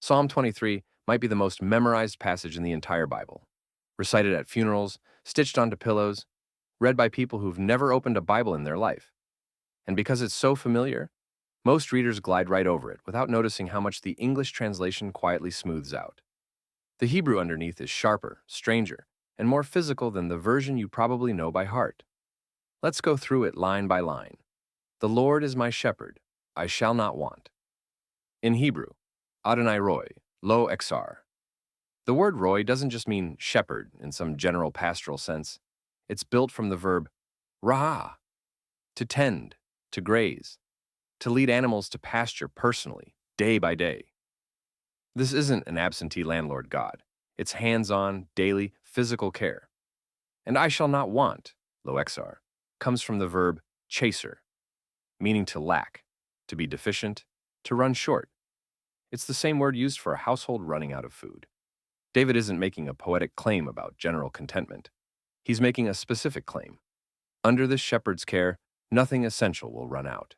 Psalm 23 might be the most memorized passage in the entire Bible. Recited at funerals, stitched onto pillows, read by people who've never opened a Bible in their life. And because it's so familiar, most readers glide right over it without noticing how much the English translation quietly smooths out. The Hebrew underneath is sharper, stranger, and more physical than the version you probably know by heart. Let's go through it line by line. The Lord is my shepherd, I shall not want. In Hebrew, Adonai Roy, lo exar. The word roy doesn't just mean shepherd in some general pastoral sense. It's built from the verb ra'ah, to tend, to graze, to lead animals to pasture personally, day by day. This isn't an absentee landlord God. It's hands-on, daily, physical care. And I shall not want, lo exar, comes from the verb chaser, meaning to lack, to be deficient, to run short. It's the same word used for a household running out of food. David isn't making a poetic claim about general contentment. He's making a specific claim. Under this shepherd's care, nothing essential will run out.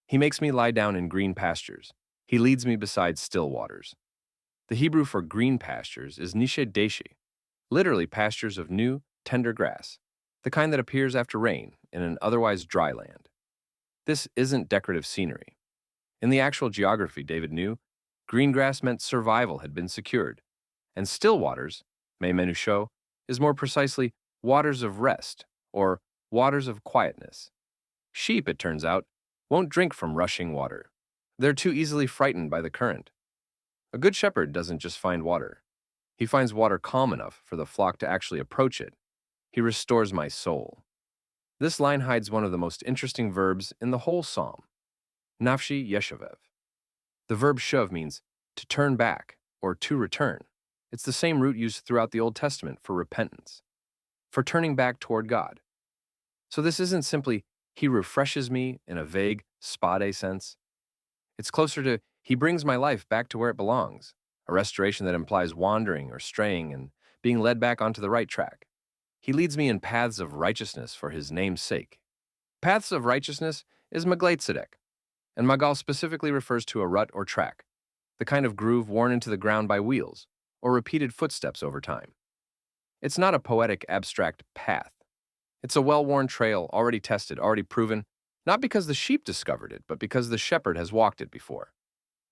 He makes me lie down in green pastures. He leads me beside still waters. The Hebrew for green pastures is nishe deshi, literally pastures of new, tender grass, the kind that appears after rain in an otherwise dry land. This isn't decorative scenery. In the actual geography David knew, green grass meant survival had been secured, and still waters, me menusho, is more precisely waters of rest, or waters of quietness. Sheep, it turns out, won't drink from rushing water. They're too easily frightened by the current. A good shepherd doesn't just find water. He finds water calm enough for the flock to actually approach it. He restores my soul. This line hides one of the most interesting verbs in the whole psalm, nafshi yeshavev. The verb shuv means to turn back or to return. It's the same root used throughout the Old Testament for repentance, for turning back toward God. So this isn't simply he refreshes me in a vague spade sense. It's closer to he brings my life back to where it belongs, a restoration that implies wandering or straying and being led back onto the right track. He leads me in paths of righteousness for his name's sake. Paths of righteousness is magleit tzedek, and magal specifically refers to a rut or track, the kind of groove worn into the ground by wheels or repeated footsteps over time. It's not a poetic, abstract path. It's a well-worn trail, already tested, already proven, not because the sheep discovered it, but because the shepherd has walked it before.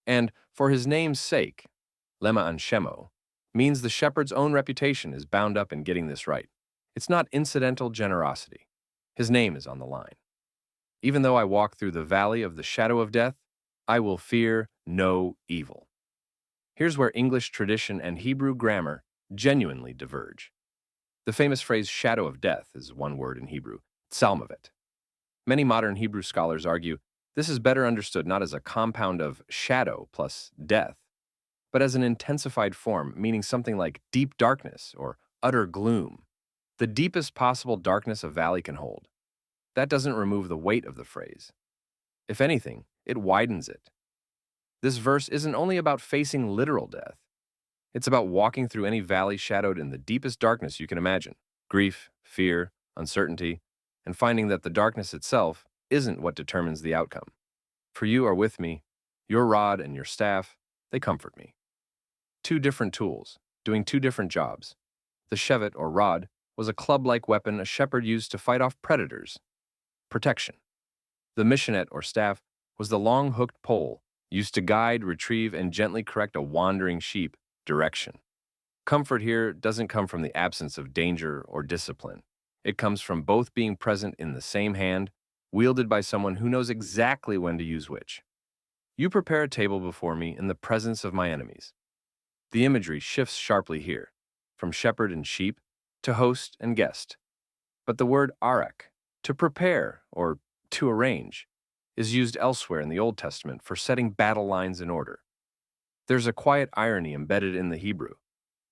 And for his name's sake, lema an shemo, means the shepherd's own reputation is bound up in getting this right. It's not incidental generosity. His name is on the line. Even though I walk through the valley of the shadow of death, I will fear no evil. Here's where English tradition and Hebrew grammar genuinely diverge. The famous phrase shadow of death is one word in Hebrew, tzalmavet. Many modern Hebrew scholars argue this is better understood not as a compound of shadow plus death, but as an intensified form meaning something like deep darkness or utter gloom, the deepest possible darkness a valley can hold. That doesn't remove the weight of the phrase. If anything, it widens it. This verse isn't only about facing literal death. It's about walking through any valley shadowed in the deepest darkness you can imagine, grief, fear, uncertainty, and finding that the darkness itself isn't what determines the outcome. For you are with me, your rod and your staff, they comfort me. Two different tools, doing two different jobs. The shevet, or rod, was a club-like weapon a shepherd used to fight off predators. Protection. The missionet, or staff, was the long hooked pole used to guide, retrieve, and gently correct a wandering sheep. Direction. Comfort here doesn't come from the absence of danger or discipline. It comes from both being present in the same hand, wielded by someone who knows exactly when to use which. You prepare a table before me in the presence of my enemies. The imagery shifts sharply here, from shepherd and sheep to host and guest. But the word arak, to prepare or to arrange, is used elsewhere in the Old Testament for setting battle lines in order. There's a quiet irony embedded in the Hebrew.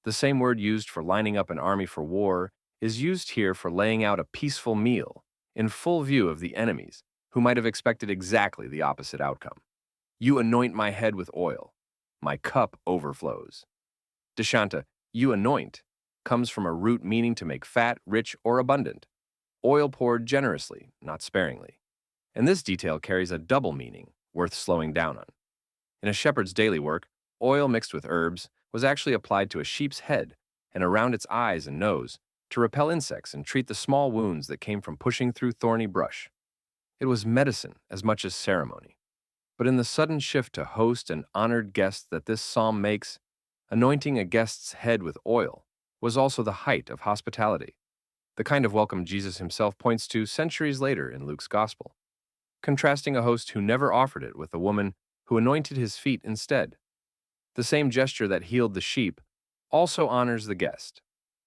The same word used for lining up an army for war is used here for laying out a peaceful meal in full view of the enemies, who might have expected exactly the opposite outcome. You anoint my head with oil. My cup overflows. Deshanta, you anoint, comes from a root meaning to make fat, rich, or abundant. Oil poured generously, not sparingly. And this detail carries a double meaning worth slowing down on. In a shepherd's daily work, oil mixed with herbs was actually applied to a sheep's head and around its eyes and nose to repel insects and treat the small wounds that came from pushing through thorny brush. It was medicine as much as ceremony. But in the sudden shift to host an honored guest that this psalm makes, anointing a guest's head with oil was also the height of hospitality, the kind of welcome Jesus himself points to centuries later in Luke's Gospel, contrasting a host who never offered it with a woman who anointed his feet instead. The same gesture that healed the sheep also honors the guest,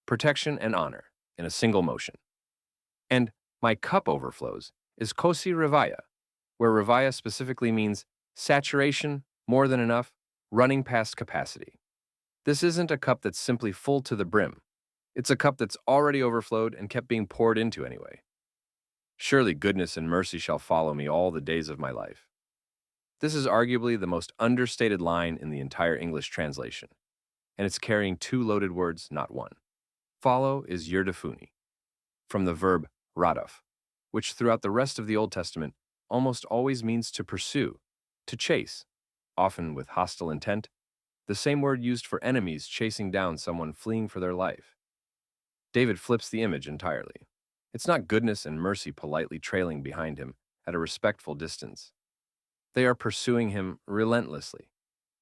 protection and honor in a single motion. And my cup overflows is kosi revaya, where revaya specifically means saturation, more than enough, running past capacity. This isn't a cup that's simply full to the brim. It's a cup that's already overflowed and kept being poured into anyway. Surely goodness and mercy shall follow me all the days of my life. This is arguably the most understated line in the entire English translation, and it's carrying two loaded words, not one. Follow is yerdafuni, from the verb radaf, which throughout the rest of the Old Testament almost always means to pursue, to chase, often with hostile intent, the same word used for enemies chasing down someone fleeing for their life. David flips the image entirely. It's not goodness and mercy politely trailing behind him at a respectful distance. They are pursuing him relentlessly,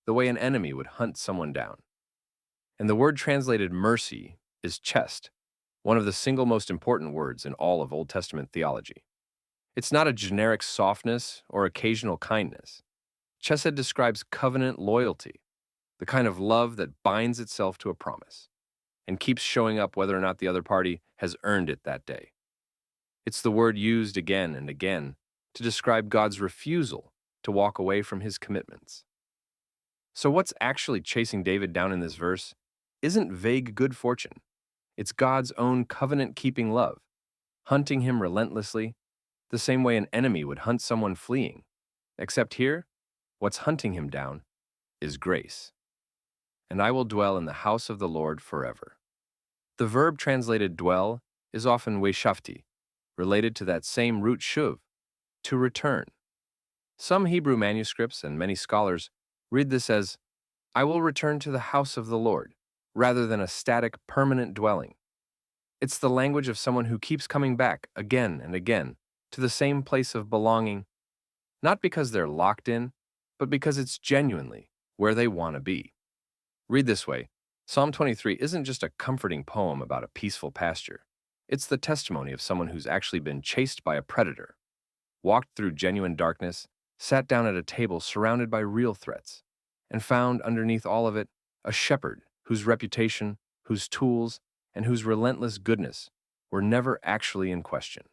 the way an enemy would hunt someone down. And the word translated mercy is chesed, one of the single most important words in all of Old Testament theology. It's not a generic softness or occasional kindness. Chesed describes covenant loyalty, the kind of love that binds itself to a promise and keeps showing up whether or not the other party has earned it that day. It's the word used again and again to describe God's refusal to walk away from his commitments. So what's actually chasing David down in this verse isn't vague good fortune. It's God's own covenant-keeping love, hunting him relentlessly, the same way an enemy would hunt someone fleeing. Except here, what's hunting him down is grace. And I will dwell in the house of the Lord forever. The verb translated dwell is often weshafti, related to that same root shuv, to return. Some Hebrew manuscripts and many scholars read this as, I will return to the house of the Lord, rather than a static, permanent dwelling. It's the language of someone who keeps coming back again and again to the same place of belonging, not because they're locked in, but because it's genuinely where they want to be. Read this way, Psalm 23 isn't just a comforting poem about a peaceful pasture. It's the testimony of someone who's actually been chased by a predator, walked through genuine darkness, sat down at a table surrounded by real threats, and found underneath all of it a shepherd whose reputation, whose tools, and whose relentless goodness were never actually in question.